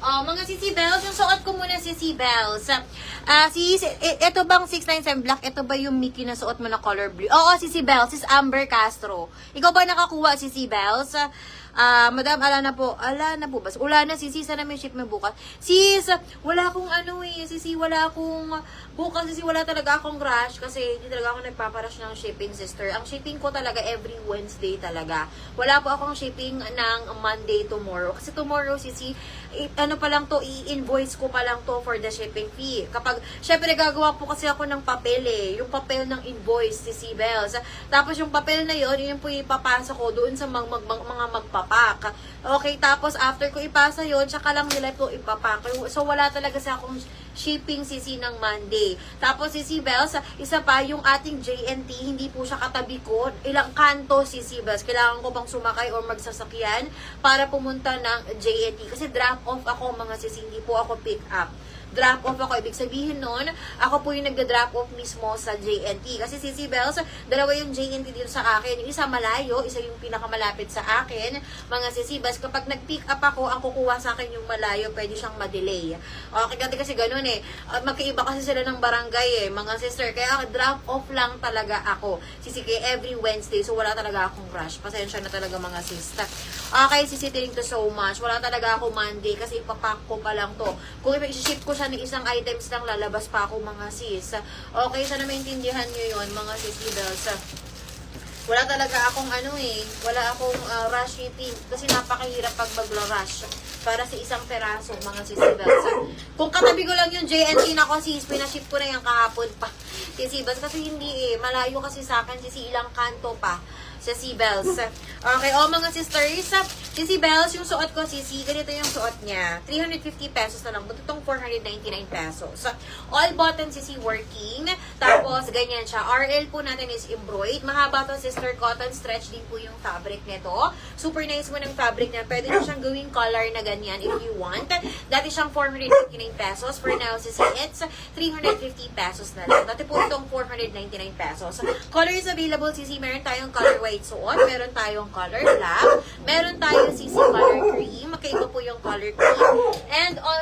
Mga Sisi Bells, yung suot ko muna Sisi Bells. Ito bang 697 black? Ito ba yung Mickey na suot mo na color blue? Oo, Sisi Bells, is Amber Castro. Ikaw ba nakakuha, Sisi Bells? Madam, ala na po ba? Wala na, Sisi, sana may ship mo bukas. Sis, wala akong Sisi, wala akong bukas, Sisi, wala talaga akong rush kasi hindi talaga ako nagpaparush ng shipping, sister. Ang shipping ko talaga every Wednesday talaga. Wala po akong shipping ng Monday tomorrow. Kasi tomorrow, Sisi, i-invoice ko pa lang to for the shipping fee. Kapag, syempre, gagawa po kasi ako ng papel yung papel ng invoice, Sisi Bells. Tapos yung papel na yun po ipapasa ko doon sa mga magpapak. Okay, tapos after ko ipasa yun, tsaka lang nila po ipapak. So, wala talaga sa akong shipping, Sisi, ng Monday. Tapos, Sisi Bells, isa pa, yung ating JNT, hindi po siya katabi ko. Ilang kanto, Sisi Bells. Kailangan ko bang sumakay or magsasakyan para pumunta ng JNT. Kasi drop off ako, mga Sisi, hindi po ako pick up. Drop off ako. Ibig sabihin nun, ako po yung nagda-drop off mismo sa JNT. Kasi Sisi Bells, dalawa yung JNT dito sa akin. Yung isa malayo, isa yung pinakamalapit sa akin. Mga Sisi Bells, kapag nag-pick up ako, ang kukuha sa akin yung malayo, pwede siyang ma-delay. Okay, kasi ganun magkaiba kasi sila ng barangay mga sister. Kaya drop off lang talaga ako. Sisi, kaya every Wednesday, so wala talaga akong rush. Pasensya na talaga, mga sister. Okay, Sisi, thank you so much. Wala talaga ako Monday kasi ipapack ko pa lang to. Kung i-ship ko siya ng isang items lang, lalabas pa ako, mga sis. Okay, sana maintindihan nyo yun, mga Sisi Bells. Wala talaga akong wala akong rush shipping kasi napakahirap pag magla-rush para sa isang peraso, mga Sisi Bells. Kung katabi ko lang yung JNT na ko, sis, pinaship ko na yung kahapon pa. Sisi Bells, kasi hindi malayo kasi sa akin, Sisi, ilang kanto pa. Sisi Bells. Okay, mga sisters, Sisi Bells, yung suot ko, Sisi, ganito yung suot niya. 350 pesos na lang. Buto itong 499 pesos. All button, Sisi, working. Tapos, ganyan siya. RL po natin is embroidered. Mahaba to, sister, cotton stretch din po yung fabric nito. Super nice mo ng fabric na. Pwede nyo siyang gawing color na ganyan if you want. Dati siyang 459 pesos. For now, Sisi, it's 350 pesos na lang. Dati po itong 499 pesos. Color is available, Sisi. Meron tayong color white suot. Meron tayong color black. Meron tayong Sisi color cream. Magkaiba po yung color cream. And also,